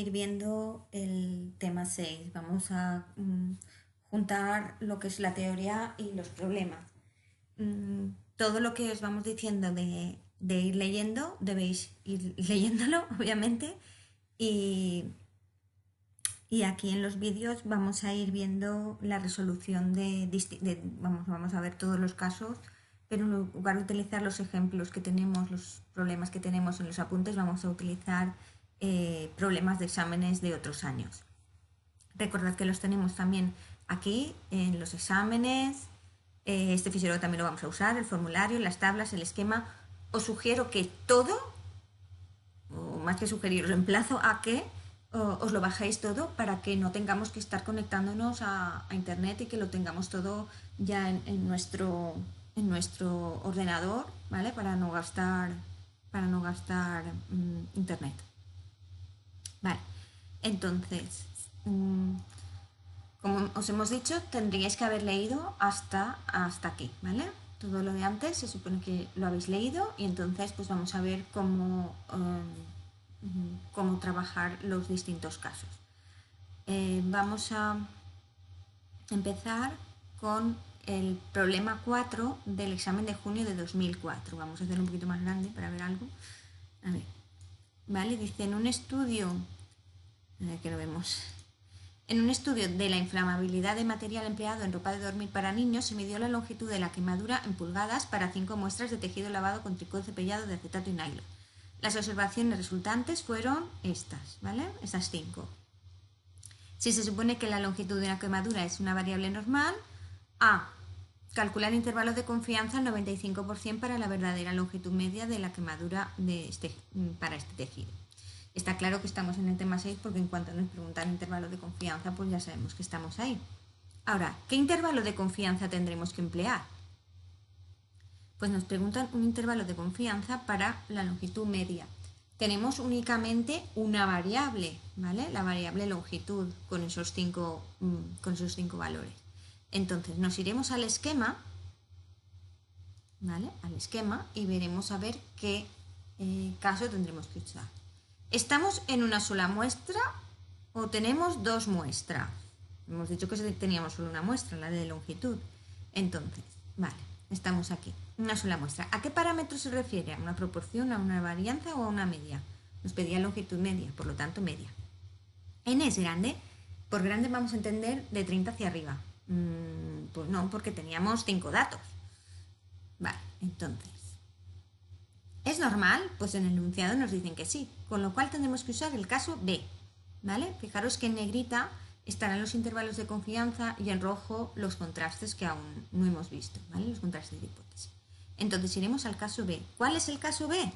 Ir viendo el tema 6. Vamos a juntar lo que es la teoría y los problemas. Todo lo que os vamos diciendo de ir leyendo, debéis ir leyéndolo, obviamente, y, y aquí en los vídeos vamos a ir viendo la resolución vamos a ver todos los casos, pero en lugar de utilizar los ejemplos que tenemos, los problemas que tenemos en los apuntes, vamos a utilizar problemas de exámenes de otros años. Recordad que los tenemos también aquí en los exámenes. Este fichero también lo vamos a usar, el formulario, las tablas, el esquema. Os sugiero que todo, o más que sugerir, os emplazo a que os lo bajéis todo para que no tengamos que estar conectándonos a internet y que lo tengamos todo ya en nuestro ordenador, ¿vale? Para no gastar internet. Vale, entonces, como os hemos dicho, tendríais que haber leído hasta aquí, ¿vale? Todo lo de antes se supone que lo habéis leído y entonces pues vamos a ver cómo trabajar los distintos casos. Vamos a empezar con el problema 4 del examen de junio de 2004. Vamos a hacerlo un poquito más grande para ver algo. A ver, ¿vale? Dice, en un estudio, que lo vemos, en un estudio de la inflamabilidad de material empleado en ropa de dormir para niños, se midió la longitud de la quemadura en pulgadas para 5 muestras de tejido lavado con tricol cepillado de acetato y nylon. Las observaciones resultantes fueron estas, ¿vale? Esas 5. Si se supone que la longitud de una quemadura es una variable normal, A. Calcular intervalos de confianza al 95% para la verdadera longitud media de la quemadura para este tejido. Está claro que estamos en el tema 6 porque en cuanto nos preguntan intervalos de confianza, pues ya sabemos que estamos ahí. Ahora, ¿qué intervalo de confianza tendremos que emplear? Pues nos preguntan un intervalo de confianza para la longitud media. Tenemos únicamente una variable, ¿vale? La variable longitud con esos 5 valores. Entonces nos iremos al esquema, ¿vale? Al esquema y veremos a ver qué caso tendremos que usar. ¿Estamos en una sola muestra o tenemos 2 muestras? Hemos dicho que teníamos solo una muestra, la de longitud. Entonces, vale, estamos aquí, una sola muestra. ¿A qué parámetro se refiere? ¿A una proporción, a una varianza o a una media? Nos pedía longitud media, por lo tanto media. N es grande. Por grande vamos a entender de 30 hacia arriba. Pues no, porque teníamos 5 datos. Vale, entonces, ¿es normal? Pues en el enunciado nos dicen que sí, con lo cual tendremos que usar el caso B, ¿vale? Fijaros que en negrita estarán los intervalos de confianza y en rojo los contrastes que aún no hemos visto, ¿vale? Los contrastes de hipótesis. Entonces iremos al caso B. ¿Cuál es el caso B?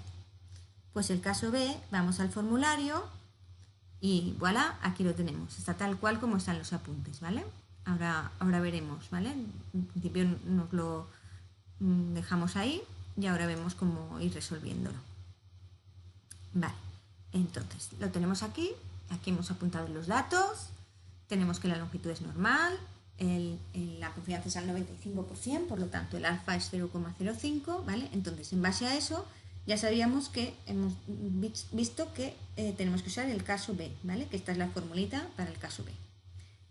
Pues el caso B, vamos al formulario y voilà, aquí lo tenemos. Está tal cual como están los apuntes, ¿vale? Ahora veremos, ¿vale? En principio nos lo dejamos ahí y ahora vemos cómo ir resolviéndolo. Vale, entonces lo tenemos aquí. Aquí hemos apuntado los datos. Tenemos que la longitud es normal. La confianza es al 95%, por lo tanto el alfa es 0,05, ¿vale? Entonces, en base a eso, ya sabíamos que hemos visto que tenemos que usar el caso B, ¿vale? Que esta es la formulita para el caso B.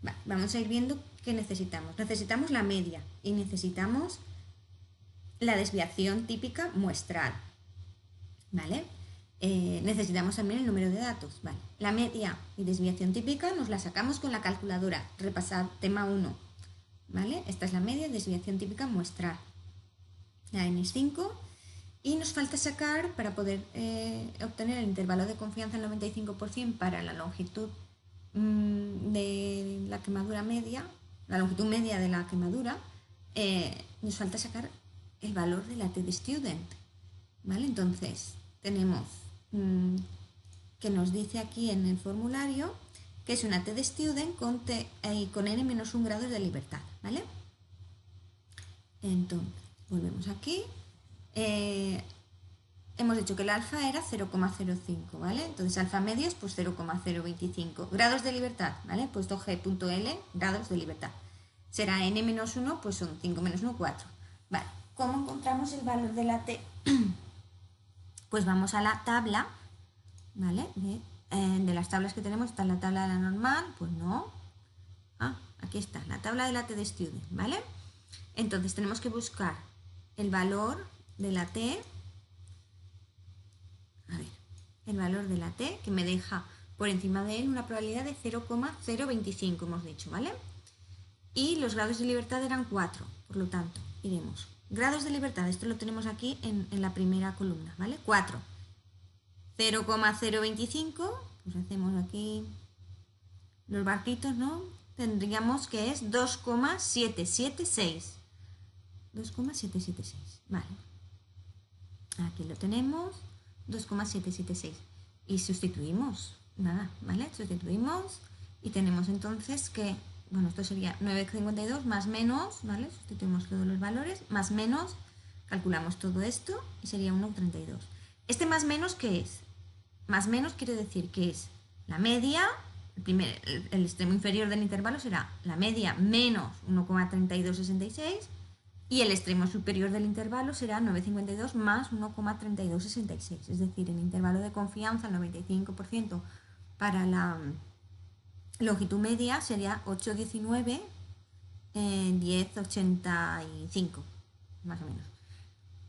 Vale, vamos a ir viendo qué necesitamos. Necesitamos la media y necesitamos la desviación típica muestral, ¿vale? Necesitamos también el número de datos, ¿vale? La media y desviación típica nos la sacamos con la calculadora. Repasad tema 1, ¿vale? Esta es la media y desviación típica muestral. La N es 5 y nos falta sacar, para poder obtener el intervalo de confianza al 95% para la longitud de la quemadura media, la longitud media de la quemadura, nos falta sacar el valor de la t-de-student, ¿vale? Entonces tenemos que nos dice aquí en el formulario que es una t-de-student con n-1 grados de libertad, ¿vale? Entonces volvemos aquí. Hemos dicho que el alfa era 0,05, ¿vale? Entonces alfa medios, pues 0,025. Grados de libertad, ¿vale? Puesto g.l, grados de libertad. Será n-1, pues son 5 menos 1, 4. Vale, ¿cómo encontramos el valor de la t? Pues vamos a la tabla, ¿vale? De de las tablas que tenemos está la tabla de la normal, pues no. Aquí está, la tabla de la T de Student, ¿vale? Entonces tenemos que buscar el valor de la T, a ver, el valor de la T que me deja por encima de él una probabilidad de 0,025, hemos dicho, ¿vale? Y los grados de libertad eran 4, por lo tanto, iremos. Grados de libertad, esto lo tenemos aquí en la primera columna, ¿vale? 4. 0,025, pues hacemos aquí los barquitos, ¿no? Tendríamos que es 2,776. 2,776, vale. Aquí lo tenemos, 2,776. Y sustituimos, nada, ¿vale? Sustituimos y tenemos entonces que, bueno, esto sería 9,52 más menos, ¿vale? Sustituimos todos los valores, más menos, calculamos todo esto y sería 1,32. ¿Este más menos qué es? Más menos quiere decir que es la media, el extremo inferior del intervalo será la media menos 1,3266 y el extremo superior del intervalo será 9,52 más 1,3266. Es decir, el intervalo de confianza, el 95% para la longitud media sería 8,19, 10,85, más o menos.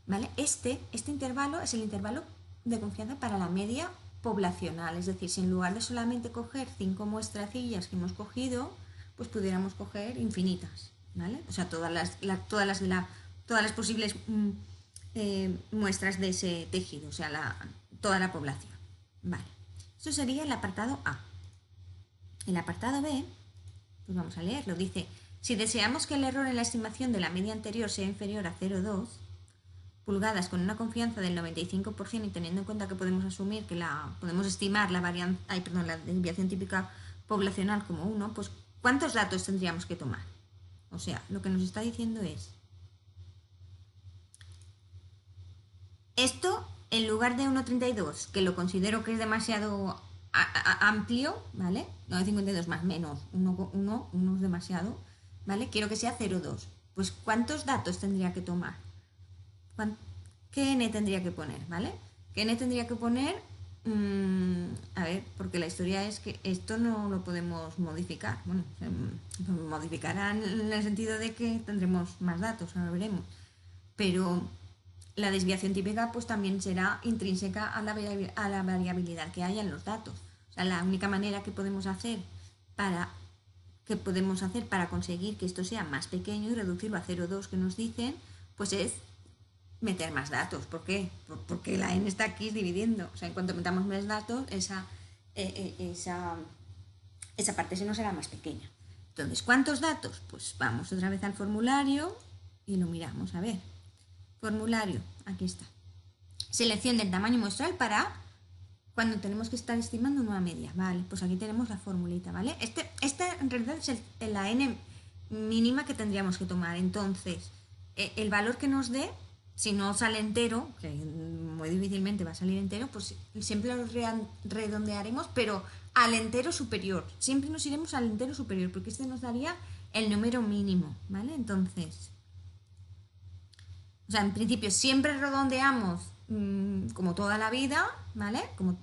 ¿Vale? Este intervalo es el intervalo de confianza para la media poblacional, es decir, si en lugar de solamente coger 5 muestracillas que hemos cogido, pues pudiéramos coger infinitas, ¿vale? O sea, todas las posibles muestras de ese tejido, o sea, toda la población, ¿vale? Eso sería el apartado A. El apartado B, pues vamos a leerlo, dice, si deseamos que el error en la estimación de la media anterior sea inferior a 0,2 pulgadas con una confianza del 95% y teniendo en cuenta que podemos asumir que podemos estimar la desviación típica poblacional como 1, pues ¿cuántos datos tendríamos que tomar? O sea, lo que nos está diciendo es esto en lugar de 1,32, que lo considero que es demasiado amplio, ¿vale? 9,52 más menos 1 es demasiado, ¿vale? Quiero que sea 0,2. Pues ¿cuántos datos tendría que tomar? ¿Qué n tendría que poner? ¿Vale? ¿Qué n tendría que poner? A ver, porque la historia es que esto no lo podemos modificar. Bueno, se modificará en el sentido de que tendremos más datos, ahora veremos. Pero la desviación típica pues también será intrínseca a la variabilidad que haya en los datos. O sea, la única manera que podemos hacer para conseguir que esto sea más pequeño y reducirlo a 0,2 que nos dicen, pues es meter más datos. ¿Por qué? Porque la n está aquí dividiendo. O sea, en cuanto metamos más datos, esa parte se nos será más pequeña. Entonces, ¿cuántos datos? Pues vamos otra vez al formulario y lo miramos. A ver, formulario, aquí está. Selección del tamaño muestral para cuando tenemos que estar estimando una media. Vale, pues aquí tenemos la formulita, ¿vale? Esta en realidad es la n mínima que tendríamos que tomar. Entonces, el valor que nos dé, si no sale entero, que muy difícilmente va a salir entero, pues siempre lo redondearemos, pero al entero superior. Siempre nos iremos al entero superior, porque este nos daría el número mínimo, ¿vale? Entonces, o sea, en principio siempre redondeamos como toda la vida, ¿vale? Como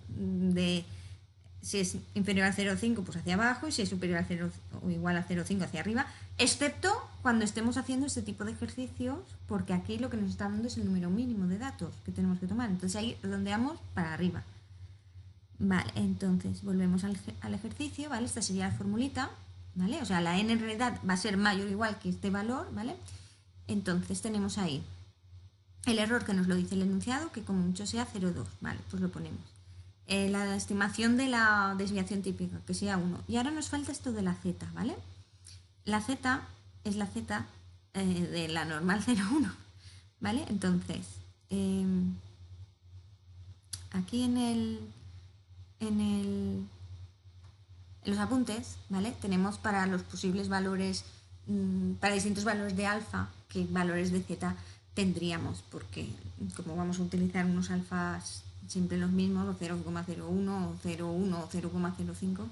si es inferior a 0,5 pues hacia abajo y si es superior a 0 o igual a 0,5 hacia arriba, excepto cuando estemos haciendo este tipo de ejercicios, porque aquí lo que nos está dando es el número mínimo de datos que tenemos que tomar. Entonces ahí redondeamos para arriba. Vale, entonces volvemos al ejercicio, ¿vale? Esta sería la formulita, ¿vale? O sea, la n en realidad va a ser mayor o igual que este valor, ¿vale? Entonces tenemos ahí el error que nos lo dice el enunciado, que como mucho sea 0,2, ¿vale? Pues lo ponemos. La estimación de la desviación típica, que sea 1. Y ahora nos falta esto de la z, ¿vale? La z es la z de la normal 0,1, ¿vale? Entonces, aquí en los apuntes, ¿vale? Tenemos para los posibles valores, para distintos valores de alfa, qué valores de z tendríamos, porque como vamos a utilizar unos alfas siempre los mismos, o 0,01 o 0,1 o 0,05,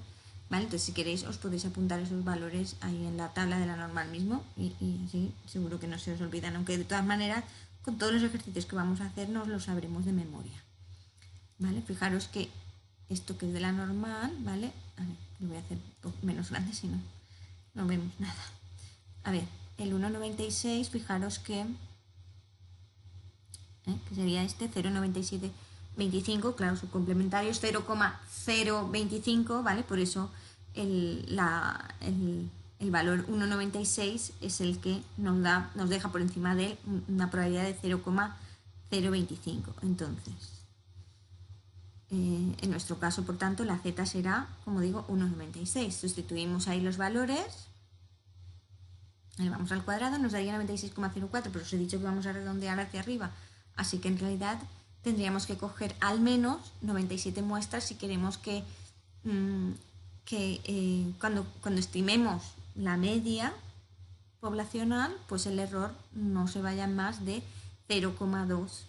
¿vale? Entonces si queréis os podéis apuntar esos valores ahí en la tabla de la normal mismo y así seguro que no se os olvidan, aunque de todas maneras con todos los ejercicios que vamos a hacer nos los sabremos de memoria, ¿vale? Fijaros que esto que es de la normal, ¿vale? A ver, lo voy a hacer un poco menos grande, si no, no vemos nada. A ver, el 1,96, fijaros que sería este 0,9725, claro, su complementario es 0,025, ¿vale? Por eso el valor 1,96 es el que nos deja por encima de él una probabilidad de 0,025. Entonces, en nuestro caso, por tanto, la z será, como digo, 1,96. Sustituimos ahí los valores, elevamos al cuadrado, nos daría 96,04, pero os he dicho que vamos a redondear hacia arriba, así que en realidad tendríamos que coger al menos 97 muestras si queremos que, cuando estimemos la media poblacional, pues el error no se vaya más de 0,2.